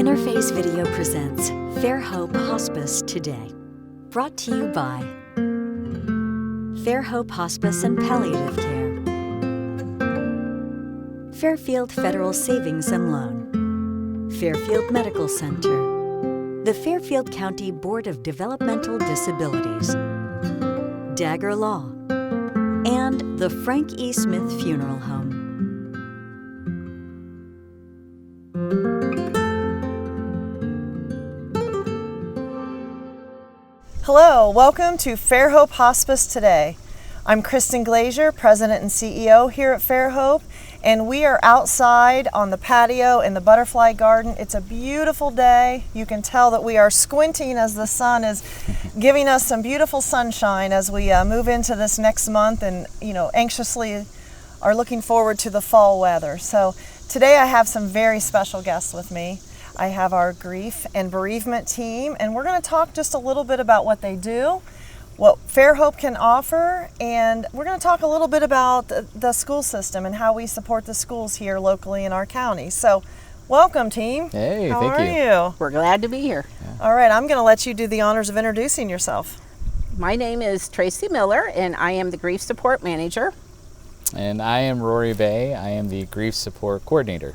Interface Video presents Fairhope Hospice Today. Brought to you by Fairhope Hospice and Palliative Care, Fairfield Federal Savings and Loan, Fairfield Medical Center, the Fairfield County Board of Developmental Disabilities, Dagger Law, and the Frank E. Smith Funeral Home. Hello, welcome to Fairhope Hospice Today. I'm Kristen Glazier, President and CEO here at Fairhope, and we are outside on the patio in the butterfly garden. It's a beautiful day. You can tell that we are squinting as the sun is giving us some beautiful sunshine as we move into this next month and, anxiously are looking forward to the fall weather. So today I have some very special guests with me. I have our grief and bereavement team, and we're going to talk just a little bit about what they do, what Fairhope can offer, and we're going to talk a little bit about the school system and how we support the schools here locally in our county. So welcome, team. Hey, how thank are you? We're glad to be here. Yeah. All right, I'm going to let you do the honors of introducing yourself. My name is Tracy Miller, and I am the Grief Support Manager. And I am Rory Bay. I am the Grief Support Coordinator.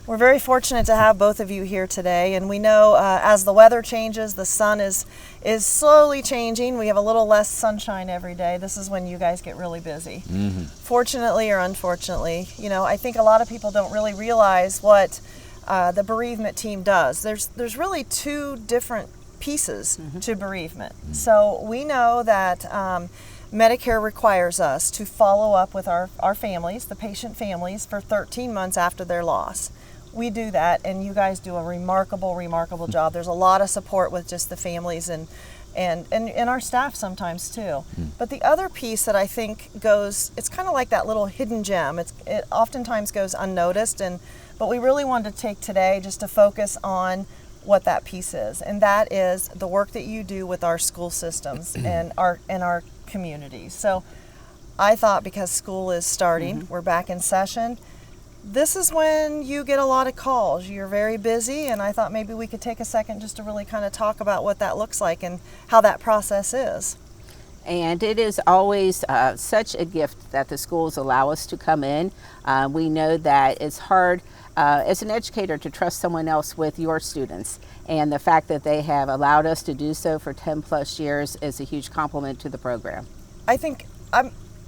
We're very fortunate to have both of you here today, and we know as the weather changes, the sun is slowly changing. We have a little less sunshine every day. This is when you guys get really busy. Mm-hmm. Fortunately or unfortunately, I think a lot of people don't really realize what the bereavement team does. There's really two different pieces to bereavement. Mm-hmm. So we know that Medicare requires us to follow up with our families, the patient families, for 13 months after their loss. We do that, and you guys do a remarkable job. There's a lot of support with just the families and our staff sometimes too. But the other piece that I think it's kind of like that little hidden gem. It oftentimes goes unnoticed, but we really wanted to take today just to focus on what that piece is, and that is the work that you do with our school systems and our communities. So I thought, because school is starting, we're back in session, this is when you get a lot of calls. You're very busy, and I thought maybe we could take a second just to really kind of talk about what that looks like and how that process is. And it is always such a gift that the schools allow us to come in. We know that it's hard as an educator to trust someone else with your students, and the fact that they have allowed us to do so for 10 plus years is a huge compliment to the program. I think I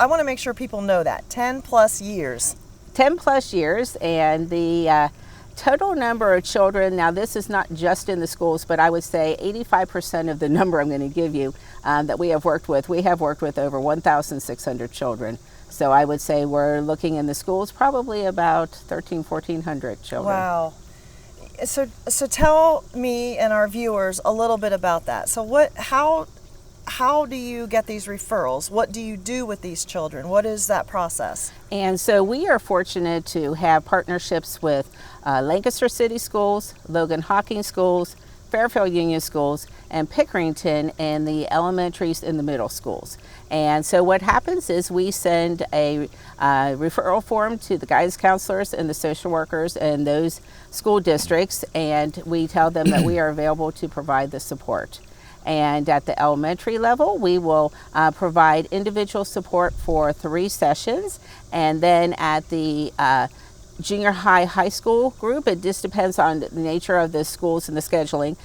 want to make sure people know that 10 plus years. 10 plus years, and the total number of children, now this is not just in the schools, but I would say 85% of the number I'm going to give you that we have worked with over 1,600 children. So I would say we're looking in the schools probably about 1,400 children. Wow. So tell me and our viewers a little bit about that. So how do you get these referrals? What do you do with these children? What is that process? And so we are fortunate to have partnerships with Lancaster City Schools, Logan Hocking Schools, Fairfield Union Schools, and Pickerington in the elementaries and the middle schools. And so what happens is we send a referral form to the guidance counselors and the social workers in those school districts, and we tell them that we are available to provide the support. And at the elementary level, we will provide individual support for 3 sessions. And then at the junior high school group, it just depends on the nature of the schools and the scheduling.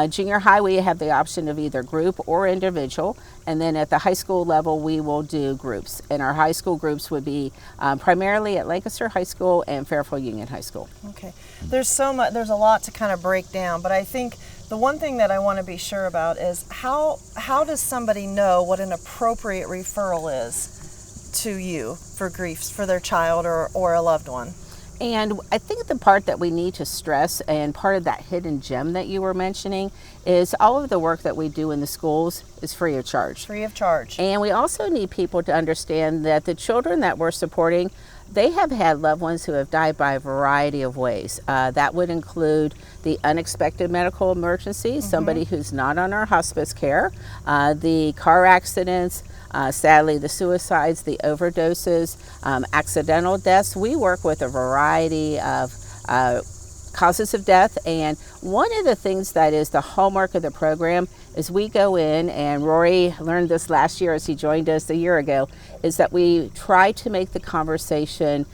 Junior high, we have the option of either group or individual. And then at the high school level, we will do groups. And our high school groups would be primarily at Lancaster High School and Fairfield Union High School. Okay. There's a lot to kind of break down, but I think the one thing that I want to be sure about is how does somebody know what an appropriate referral is to you for griefs for their child or a loved one? And I think the part that we need to stress, and part of that hidden gem that you were mentioning, is all of the work that we do in the schools is free of charge. Free of charge. And we also need people to understand that the children that we're supporting, they have had loved ones who have died by a variety of ways. That would include the unexpected medical emergencies, somebody who's not on our hospice care, the car accidents, sadly the suicides, the overdoses, accidental deaths. We work with a variety of causes of death. And one of the things that is the hallmark of the program is we go in, and Rory learned this last year as he joined us a year ago, is that we try to make the conversation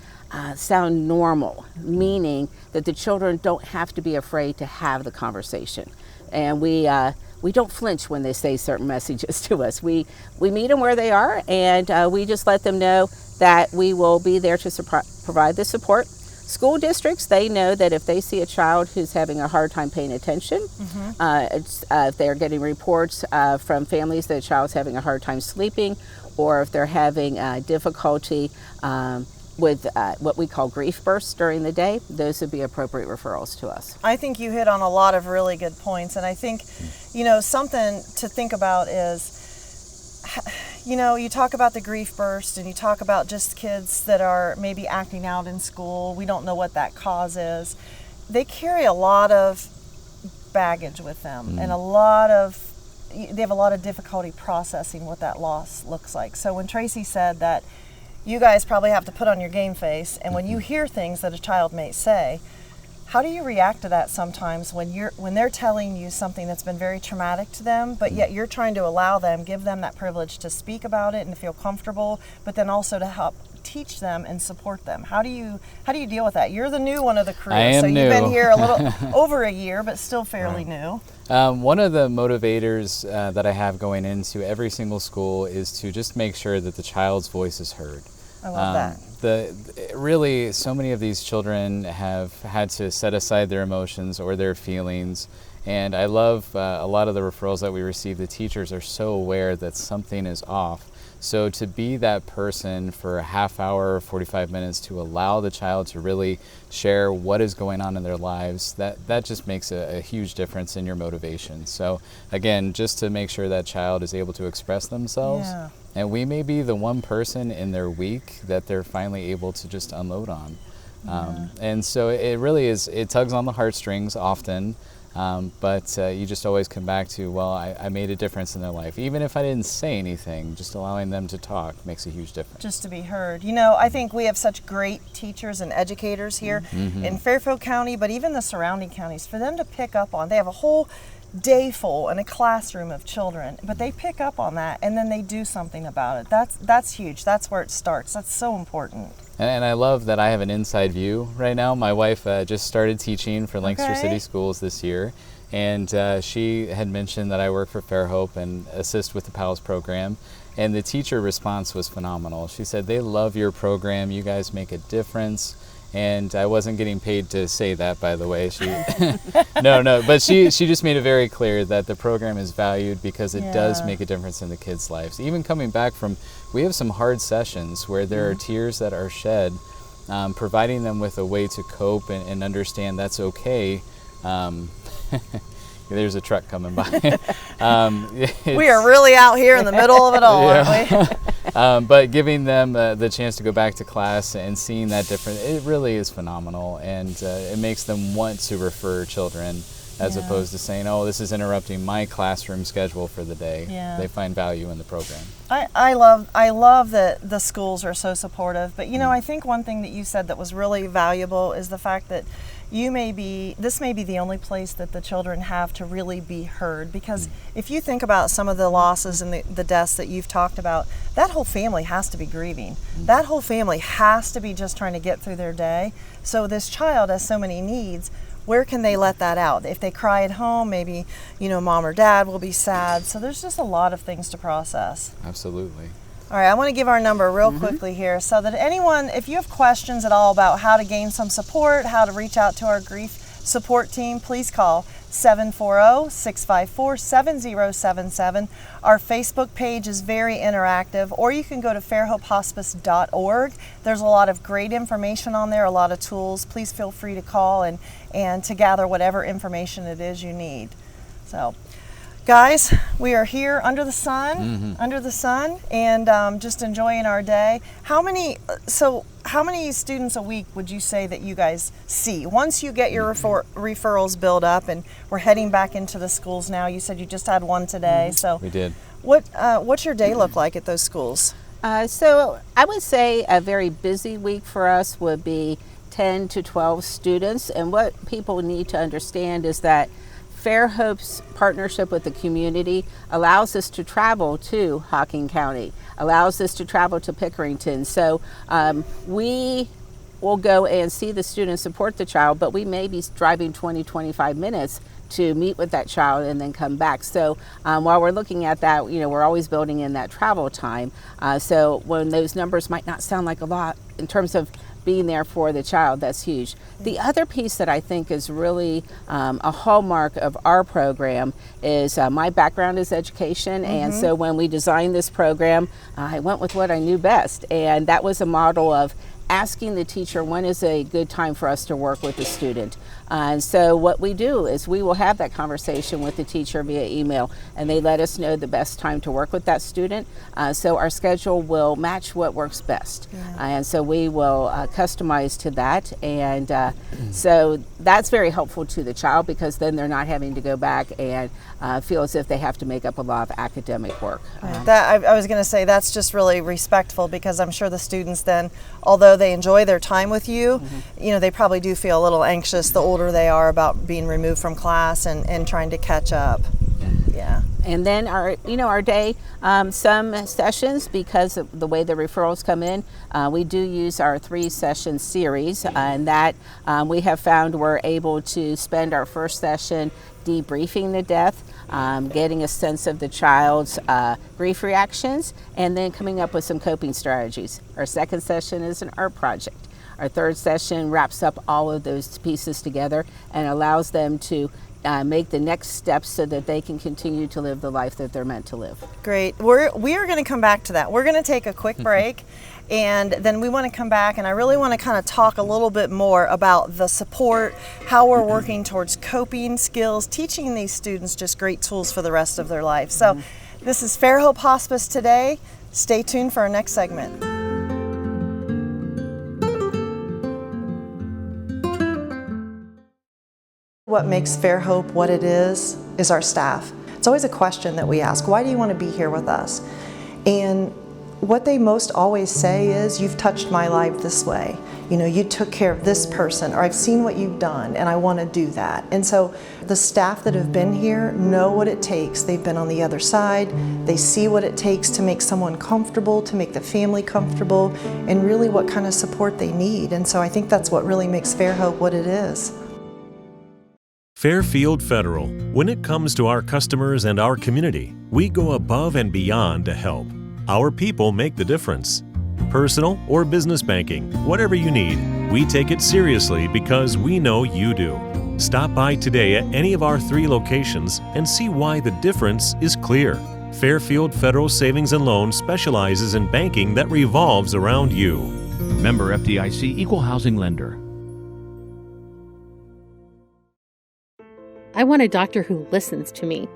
sound normal, meaning that the children don't have to be afraid to have the conversation. And we don't flinch when they say certain messages to us. We meet them where they are, and we just let them know that we will be there to provide the support. School districts, they know that if they see a child who's having a hard time paying attention, if they're getting reports from families that a child's having a hard time sleeping, or if they're having difficulty with what we call grief bursts during the day, those would be appropriate referrals to us. I think you hit on a lot of really good points, and I think, something to think about is, you talk about the grief burst, and you talk about just kids that are maybe acting out in school. We don't know what that cause is. They carry a lot of baggage with them, and they have a lot of difficulty processing what that loss looks like. So when Tracy said that you guys probably have to put on your game face, and when you hear things that a child may say, how do you react to that sometimes when they're telling you something that's been very traumatic to them, but yet you're trying to allow them, give them that privilege to speak about it and to feel comfortable, but then also to help teach them and support them? How do you deal with that? You're the new one of the crew, so new. You've been here a little over a year, but still fairly new. One of the motivators that I have going into every single school is to just make sure that the child's voice is heard. I love that. Really, so many of these children have had to set aside their emotions or their feelings, and I love a lot of the referrals that we receive. The teachers are so aware that something is off. So to be that person for a half hour, 45 minutes, to allow the child to really share what is going on in their lives, that just makes a huge difference in your motivation. So again, just to make sure that child is able to express themselves. Yeah. And we may be the one person in their week that they're finally able to just unload on. And so it really is, it tugs on the heartstrings often, but you just always come back to, well, I made a difference in their life. Even if I didn't say anything, just allowing them to talk makes a huge difference. Just to be heard. I think we have such great teachers and educators here in Fairfield County, but even the surrounding counties, for them to pick up on. They have a whole day full in a classroom of children, but they pick up on that and then they do something about it. That's huge. That's where it starts. That's so important. And I love that I have an inside view right now. My wife just started teaching for Lancaster City Schools this year, and she had mentioned that I work for Fairhope and assist with the PALS program, and the teacher response was phenomenal. She said, "They love your program. You guys make a difference." And I wasn't getting paid to say that, by the way. She, no, but she just made it very clear that the program is valued because it does make a difference in the kids' lives. Even coming back from, we have some hard sessions where there are tears that are shed, providing them with a way to cope and understand that's okay. There's a truck coming by. We are really out here in the middle of it all, aren't we? But giving them the chance to go back to class and seeing that difference, it really is phenomenal, and it makes them want to refer children as opposed to saying, oh, this is interrupting my classroom schedule for the day. They find value in the program. I love that the schools are so supportive, but I think one thing that you said that was really valuable is the fact that this may be the only place that the children have to really be heard, because if you think about some of the losses and the deaths that you've talked about, that whole family has to be grieving. That whole family has to be just trying to get through their day. So this child has so many needs. Where can they let that out? If they cry at home, maybe, mom or dad will be sad. So there's just a lot of things to process. Absolutely. All right, I want to give our number real quickly here so that anyone, if you have questions at all about how to gain some support, how to reach out to our grief support team, please call 740-654-7077. Our Facebook page is very interactive, or you can go to fairhopehospice.org. There's a lot of great information on there, a lot of tools. Please feel free to call and to gather whatever information it is you need. So, guys, we are here under the sun, and just enjoying our day. How many students a week would you say that you guys see? Once you get your referrals built up, and we're heading back into the schools now. You said you just had one today. So we did. What's your day look like at those schools? So I would say a very busy week for us would be 10 to 12 students. And what people need to understand is that Fairhope's partnership with the community allows us to travel to Hocking County, allows us to travel to Pickerington. So we will go and see the student, support the child, but we may be driving 20-25 minutes to meet with that child and then come back. So while we're looking at that, we're always building in that travel time. So when those numbers might not sound like a lot in terms of being there for the child, that's huge. The other piece that I think is really a hallmark of our program is my background is education, and so when we designed this program, I went with what I knew best, and that was a model of asking the teacher when is a good time for us to work with the student. And so what we do is we will have that conversation with the teacher via email, and they let us know the best time to work with that student. So our schedule will match what works best. And so we will customize to that. And so that's very helpful to the child, because then they're not having to go back and feel as if they have to make up a lot of academic work. I was going to say that's just really respectful, because I'm sure the students then, although they enjoy their time with you, they probably do feel a little anxious the older they are about being removed from class and trying to catch up. Yeah. And then our day, some sessions, because of the way the referrals come in, we do use our 3-session series, and that we have found we're able to spend our first session debriefing the death, getting a sense of the child's grief reactions, and then coming up with some coping strategies. Our second session is an art project. Our third session wraps up all of those pieces together and allows them to make the next steps so that they can continue to live the life that they're meant to live. Great. We are going to come back to that. We're going to take a quick break, and then we want to come back, and I really want to kind of talk a little bit more about the support, how we're working towards coping skills, teaching these students just great tools for the rest of their life. So this is Fairhope Hospice Today. Stay tuned for our next segment. What makes Fairhope what it is our staff. It's always a question that we ask, why do you want to be here with us? And what they most always say is, you've touched my life this way. You took care of this person, or I've seen what you've done and I want to do that. And so the staff that have been here know what it takes. They've been on the other side. They see what it takes to make someone comfortable, to make the family comfortable, and really what kind of support they need. And so I think that's what really makes Fairhope what it is. Fairfield Federal. When it comes to our customers and our community, we go above and beyond to help. Our people make the difference. Personal or business banking, whatever you need, we take it seriously because we know you do. Stop by today at any of our 3 locations and see why the difference is clear. Fairfield Federal Savings and Loan specializes in banking that revolves around you. Member FDIC, Equal Housing Lender. I want a doctor who listens to me.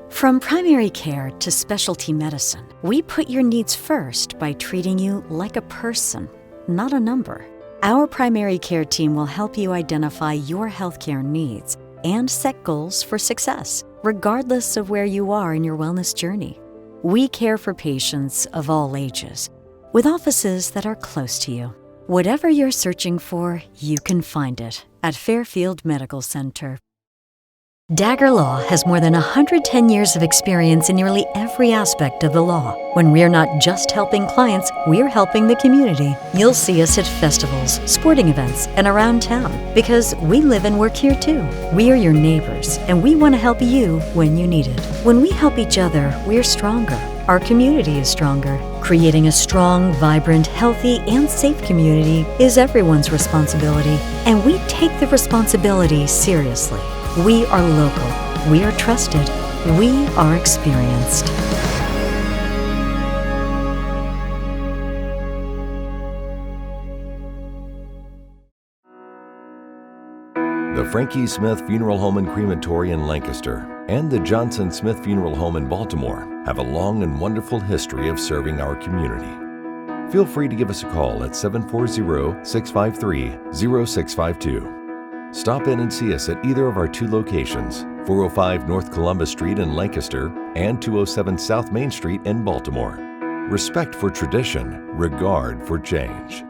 From primary care to specialty medicine, we put your needs first by treating you like a person, not a number. Our primary care team will help you identify your healthcare needs and set goals for success, regardless of where you are in your wellness journey. We care for patients of all ages, with offices that are close to you. Whatever you're searching for, you can find it at Fairfield Medical Center. Dagger Law has more than 110 years of experience in nearly every aspect of the law. When we're not just helping clients, we're helping the community. You'll see us at festivals, sporting events, and around town, because we live and work here too. We are your neighbors, and we want to help you when you need it. When we help each other, we're stronger. Our community is stronger. Creating a strong, vibrant, healthy, and safe community is everyone's responsibility, and we take the responsibility seriously. We are local, we are trusted, we are experienced. The Frankie Smith Funeral Home and Crematory in Lancaster and the Johnson Smith Funeral Home in Baltimore have a long and wonderful history of serving our community. Feel free to give us a call at 740-653-0652. Stop in and see us at either of our 2 locations, 405 North Columbus Street in Lancaster and 207 South Main Street in Baltimore. Respect for tradition, regard for change.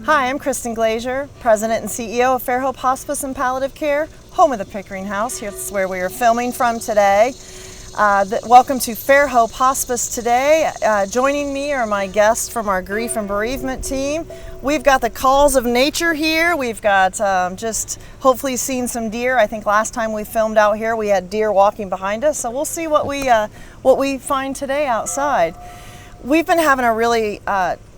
Hi, I'm Kristen Glazier, President and CEO of Fairhope Hospice and Palliative Care, home of the Pickering House. Here's where we are filming from today. Welcome to Fairhope Hospice today. Joining me are my guests from our grief and bereavement team. We've got the calls of nature here. We've got just hopefully seen some deer. I think last time we filmed out here we had deer walking behind us, so we'll see what we find today outside. We've been having a really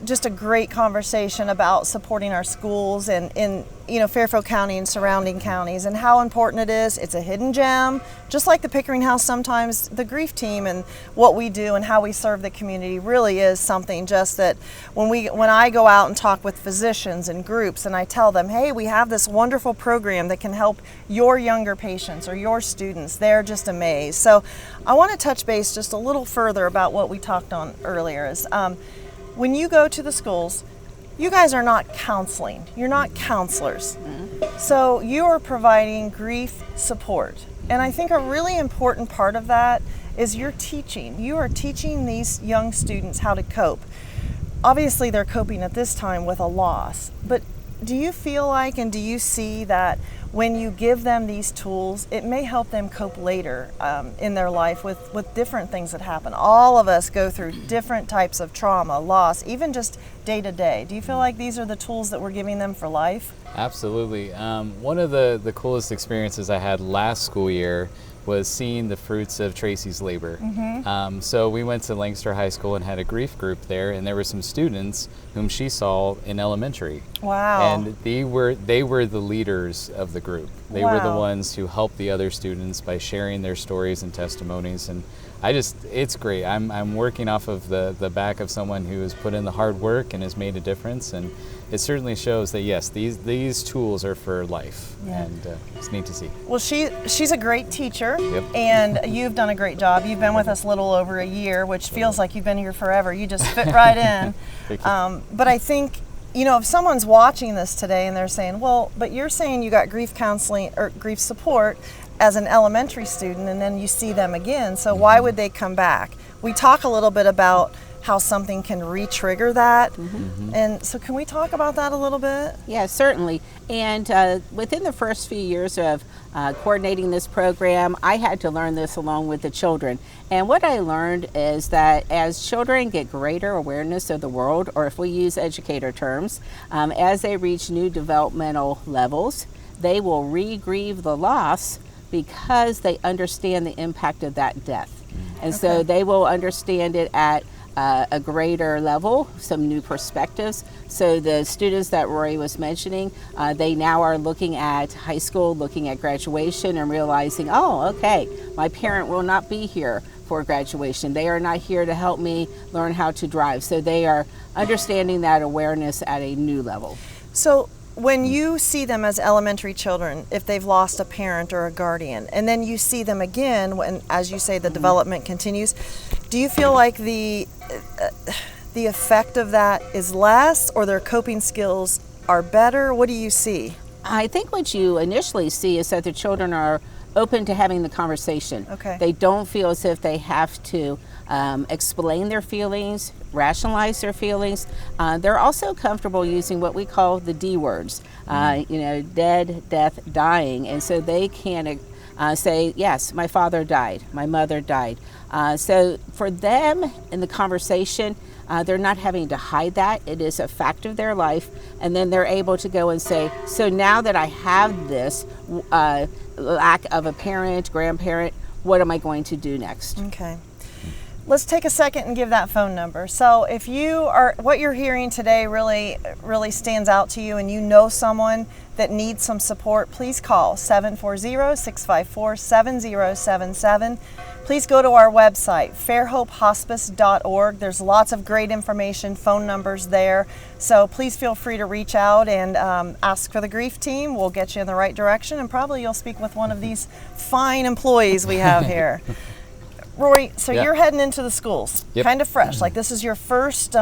just a great conversation about supporting our schools in Fairfield County and surrounding counties, and how important it is. It's a hidden gem, just like the Pickering House. Sometimes the grief team and what we do and how we serve the community really is something just that when I go out and talk with physicians and groups and I tell them, hey, we have this wonderful program that can help your younger patients or your students, they're just amazed. So I want to touch base just a little further about what we talked on earlier is when you go to the schools, you guys are not counseling. You're not counselors. So you are providing grief support. And I think a really important part of that is you're teaching. You are teaching these young students how to cope. Obviously, they're coping at this time with a loss. But do you feel like and do you see that when you give them these tools, it may help them cope later in their life with different things that happen? All of us go through different types of trauma, loss, even just day to day. Do you feel like these are the tools that we're giving them for life? Absolutely. One of the coolest experiences I had last school year was seeing the fruits of Tracy's labor. So we went to Lancaster High School and had a grief group there, and there were some students whom she saw in elementary. Wow. And they were the leaders of the group. They were the ones who helped the other students by sharing their stories and testimonies. And it's great. I'm working off of the back of someone who has put in the hard work and has made a difference, and it certainly shows that yes, these tools are for life, and it's neat to see. Well, she's a great teacher, Yep. and you've done a great job. You've been with us a little over a year, which feels like you've been here forever. You just fit right in. Thank you. But I think, if someone's watching this today and they're saying, well, but you're saying you got grief counseling or grief support as an elementary student, and then you see them again, so why would they come back? We talk a little bit about how something can re-trigger that. And so can we talk about that a little bit? Yeah, certainly. And within the first few years of coordinating this program, I had to learn this along with the children. And what I learned is that as children get greater awareness of the world, or if we use educator terms, as they reach new developmental levels, they will re-grieve the loss because they understand the impact of that death. And so they will understand it at a greater level, some new perspectives. So the students that Rory was mentioning, they now are looking at high school, looking at graduation and realizing, oh, okay, my parent will not be here for graduation. They are not here to help me learn how to drive. So they are understanding that awareness at a new level. So when you see them as elementary children, if they've lost a parent or a guardian, and then you see them again when, as you say, the development continues, do you feel like the effect of that is less, or their coping skills are better? What do you see? I think what you initially see is that the children are open to having the conversation. Okay. They don't feel as if they have to explain their feelings, rationalize their feelings. They're also comfortable using what we call the D words, dead, death, dying. And so they can say, yes, my father died, my mother died. So for them in the conversation, they're not having to hide that. It is a fact of their life. And then they're able to go and say, so now that I have this lack of a parent, grandparent, what am I going to do next? Okay. Let's take a second and give that phone number. So if what you're hearing today really stands out to you and you know someone that needs some support, please call 740-654-7077. Please go to our website, fairhopehospice.org. There's lots of great information, phone numbers there. So please feel free to reach out and ask for the grief team. We'll get you in the right direction, and probably you'll speak with one of these fine employees we have here. Rory, so you're heading into the schools, kind of fresh. Like this is your first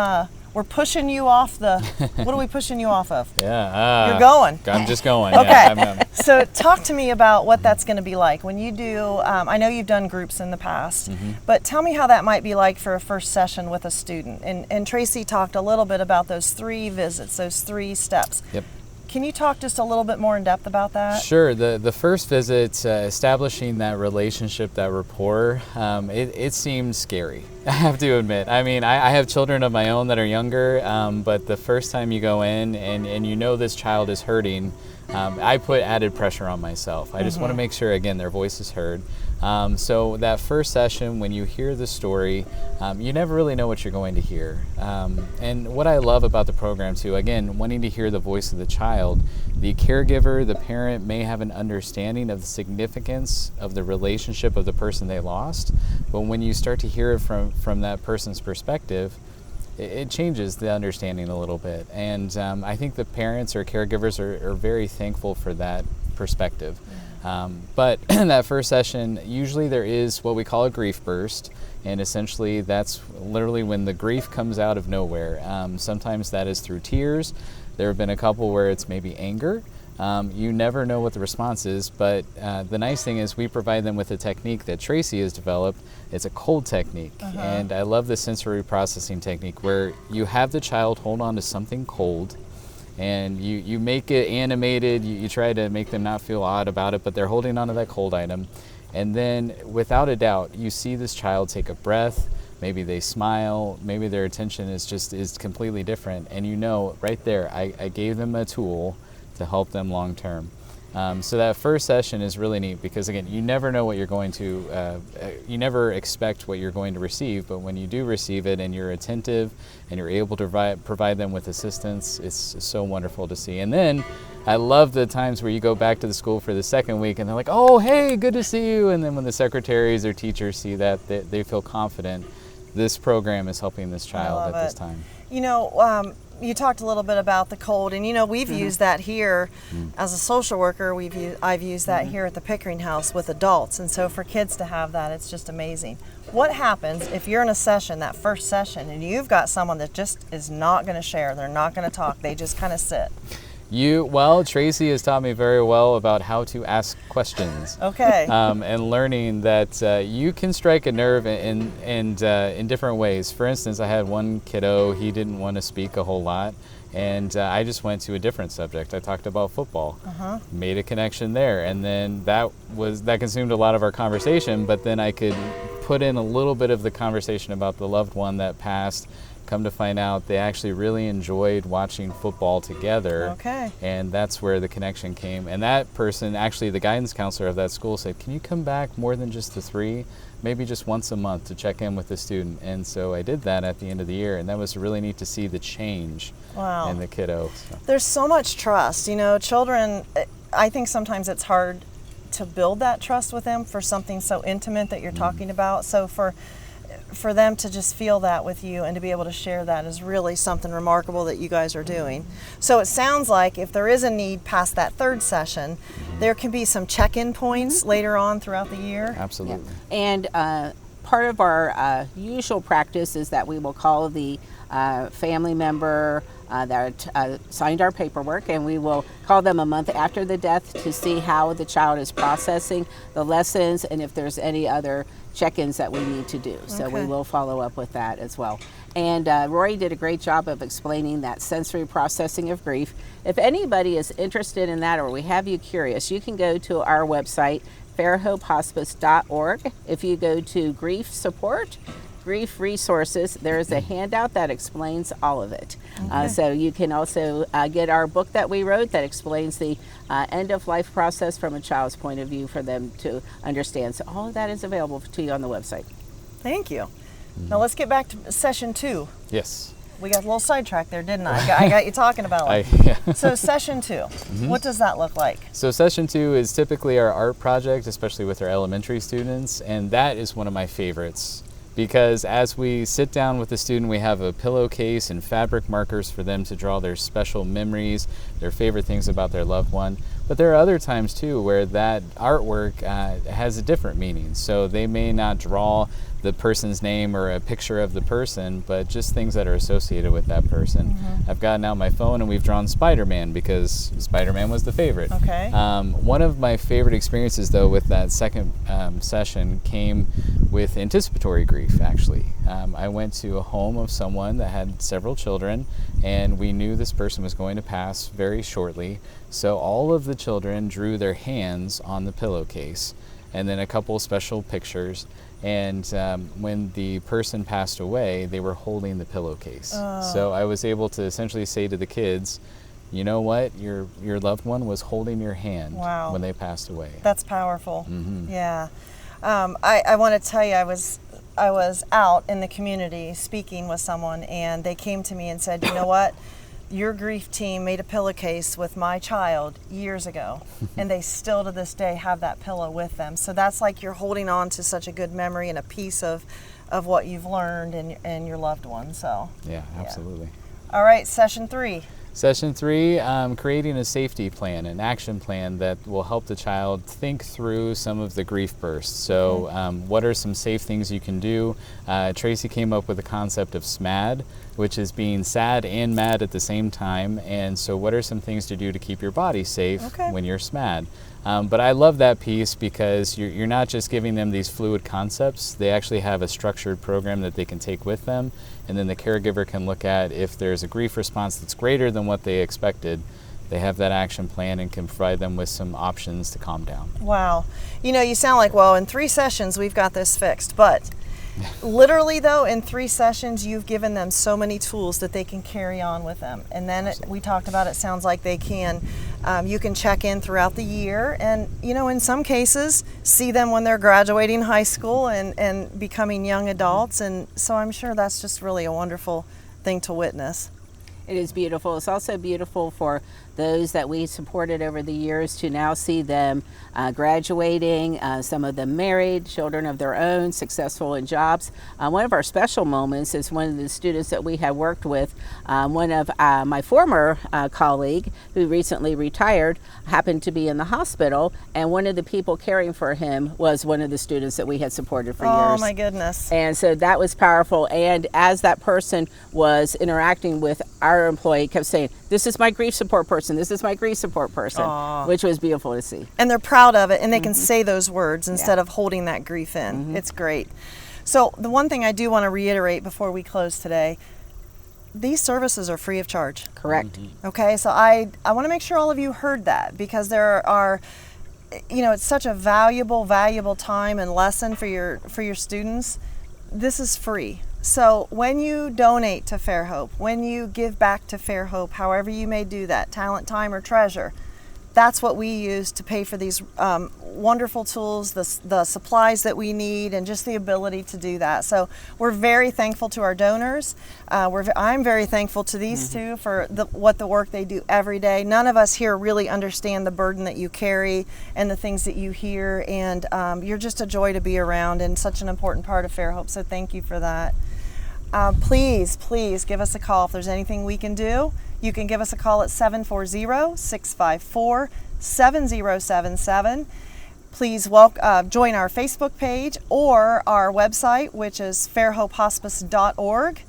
we're pushing you off the, what are we pushing you off of? Yeah. You're going. I'm just going. Okay. Yeah, So talk to me about what that's going to be like when you do, I know you've done groups in the past, but tell me how that might be like for a first session with a student. And Tracy talked a little bit about those 3 visits, those 3 steps. Yep. Can you talk just a little bit more in depth about that? Sure. The first visit, establishing that relationship, that rapport, it seemed scary, I have to admit. I mean, I have children of my own that are younger, but the first time you go in and you know this child is hurting, I put added pressure on myself. I just want to make sure, again, their voice is heard. So that first session, when you hear the story, you never really know what you're going to hear. And what I love about the program too, again, wanting to hear the voice of the child, the caregiver, the parent may have an understanding of the significance of the relationship of the person they lost, but when you start to hear it from that person's perspective, it changes the understanding a little bit. And I think the parents or caregivers are very thankful for that perspective. But in that first session, usually there is what we call a grief burst, and essentially that's literally when the grief comes out of nowhere. Sometimes that is through tears. There have been a couple where it's maybe anger. You never know what the response is, but the nice thing is we provide them with a technique that Tracy has developed. It's a cold technique, and I love the sensory processing technique where you have the child hold on to something cold, and you make it animated. You try to make them not feel odd about it, but they're holding on to that cold item. And then without a doubt, you see this child take a breath, maybe they smile, maybe their attention is completely different. And you know right there, I gave them a tool to help them long term. So that first session is really neat because, again, you never know what you're going to, you never expect what you're going to receive, but when you do receive it and you're attentive and you're able to provide them with assistance, it's so wonderful to see. And then I love the times where you go back to the school for the second week and they're like, oh, hey, good to see you. And then when the secretaries or teachers see that, they feel confident this program is helping this child at this time. You know, you talked a little bit about the cold, and you know we've used that here as a social worker. I've used that here at the Pickering House with adults, and so for kids to have that, it's just amazing. What happens if you're in a session, that first session, and you've got someone that just is not going to share, they're not going to talk, they just kind of sit? Well, Tracy has taught me very well about how to ask questions. Okay. And learning that you can strike a nerve in different ways. For instance, I had one kiddo, he didn't want to speak a whole lot, and I just went to a different subject. I talked about football, made a connection there, and then that consumed a lot of our conversation, but then I could put in a little bit of the conversation about the loved one that passed. Come to find out they actually really enjoyed watching football together. Okay. And that's where the connection came. And that person, actually the guidance counselor of that school, said, can you come back more than just the 3, maybe just once a month to check in with the student? And so I did that at the end of the year, and that was really neat to see the change in the kiddo. So. There's so much trust. You know, children, I think sometimes it's hard to build that trust with them for something so intimate that you're talking about. So for them to just feel that with you and to be able to share that is really something remarkable that you guys are doing. So it sounds like if there is a need past that 3rd session, there can be some check-in points later on throughout the year. Absolutely. And part of our usual practice is that we will call the family member that signed our paperwork, and we will call them a month after the death to see how the child is processing the lessons and if there's any other check-ins that we need to do. So we will follow up with that as well. And Rory did a great job of explaining that sensory processing of grief. If anybody is interested in that or we have you curious, you can go to our website, fairhopehospice.org. If you go to grief support, grief resources, there is a handout that explains all of it. So you can also get our book that we wrote that explains the end-of-life process from a child's point of view for them to understand. So all of that is available to you on the website. Thank you. Now let's get back to session 2. Yes. We got a little sidetracked there, didn't I? I got you talking about it. So session 2, what does that look like? So session 2 is typically our art project, especially with our elementary students, and that is one of my favorites. Because as we sit down with the student, we have a pillowcase and fabric markers for them to draw their special memories, their favorite things about their loved one. But there are other times too where that artwork has a different meaning. So they may not draw the person's name or a picture of the person, but just things that are associated with that person. I've gotten out my phone and we've drawn Spider-Man because Spider-Man was the favorite. Okay. One of my favorite experiences, though, with that second session came with anticipatory grief, actually. I went to a home of someone that had several children, and we knew this person was going to pass very shortly, so all of the children drew their hands on the pillowcase, and then a couple special pictures. And when the person passed away, they were holding the pillowcase. So I was able to essentially say to the kids, you know what, your loved one was holding your hand when they passed away. That's powerful. Yeah. I want to tell you, I was out in the community speaking with someone, and they came to me and said, you know what, your grief team made a pillowcase with my child years ago, and they still to this day have that pillow with them. So that's like you're holding on to such a good memory and a piece of what you've learned and your loved one. So yeah, absolutely. All right, session 3. Session 3, creating a safety plan, an action plan that will help the child think through some of the grief bursts. So what are some safe things you can do? Tracy came up with the concept of SMAD, which is being sad and mad at the same time. And so what are some things to do to keep your body safe when you're SMAD? But I love that piece because you're not just giving them these fluid concepts. They actually have a structured program that they can take with them, and then the caregiver can look at if there's a grief response that's greater than what they expected. They have that action plan and can provide them with some options to calm down. Wow. You know, you sound like, well, in 3 sessions we've got this fixed, but literally though, in 3 sessions you've given them so many tools that they can carry on with them. And then we talked about, it sounds like they can, you can check in throughout the year, and you know, in some cases see them when they're graduating high school and becoming young adults. And so I'm sure that's just really a wonderful thing to witness. It is beautiful. It's also beautiful for those that we supported over the years to now see them graduating, some of them married, children of their own, successful in jobs. One of our special moments is one of the students that we have worked with. One of my former colleague who recently retired happened to be in the hospital, and one of the people caring for him was one of the students that we had supported for years. Oh my goodness. And so that was powerful. And as that person was interacting with our employee, kept saying, this is my grief support person, this is my grief support person, which was beautiful to see. And they're proud of it, and they can say those words instead of holding that grief in. It's great. So the one thing I do want to reiterate before we close today, these services are free of charge. Correct. Okay, so I want to make sure all of you heard that, because there are, you know, it's such a valuable time and lesson for your students. This is free. So when you donate to Fairhope, when you give back to Fairhope, however you may do that, talent, time, or treasure, that's what we use to pay for these wonderful tools, the supplies that we need, and just the ability to do that. So we're very thankful to our donors. I'm very thankful to these two for what the work they do every day. None of us here really understand the burden that you carry and the things that you hear, and you're just a joy to be around and such an important part of Fairhope. So thank you for that. Please give us a call if there's anything we can do. You can give us a call at 740-654-7077. Please join our Facebook page or our website, which is fairhopehospice.org.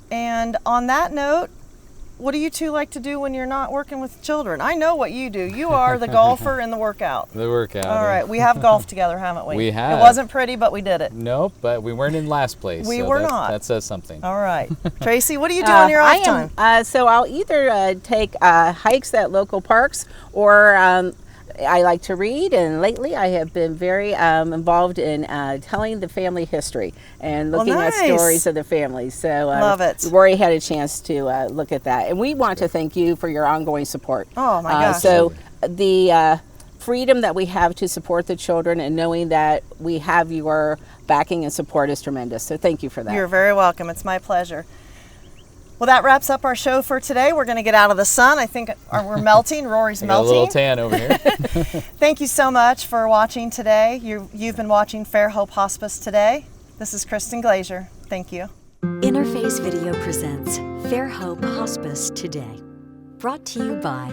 And on that note, what do you two like to do when you're not working with children? I know what you do. You are the golfer and the workout. The workout. All right. We have golfed together, haven't we? We have. It wasn't pretty, but we did it. Nope, but we weren't in last place. We were not. That says something. All right. Tracy, what do you do on your off time? So I'll either take hikes at local parks, or I like to read, and lately I have been very involved in telling the family history and looking at stories of the family. So love it. We've already had a chance to look at that. And we want to thank you for your ongoing support. Oh my gosh. So the freedom that we have to support the children and knowing that we have your backing and support is tremendous. So thank you for that. You're very welcome. It's my pleasure. Well, that wraps up our show for today. We're going to get out of the sun. I think we're melting. Rory's melting. A little tan over here. Thank you so much for watching today. You've been watching Fairhope Hospice Today. This is Kristen Glazier. Thank you. Interface Video presents Fairhope Hospice Today. Brought to you by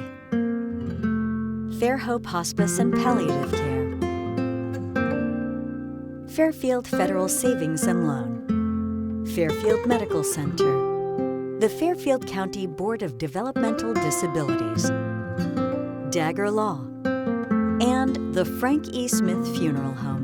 Fairhope Hospice and Palliative Care, Fairfield Federal Savings and Loan, Fairfield Medical Center, the Fairfield County Board of Developmental Disabilities, Dagger Law, and the Frank E. Smith Funeral Home.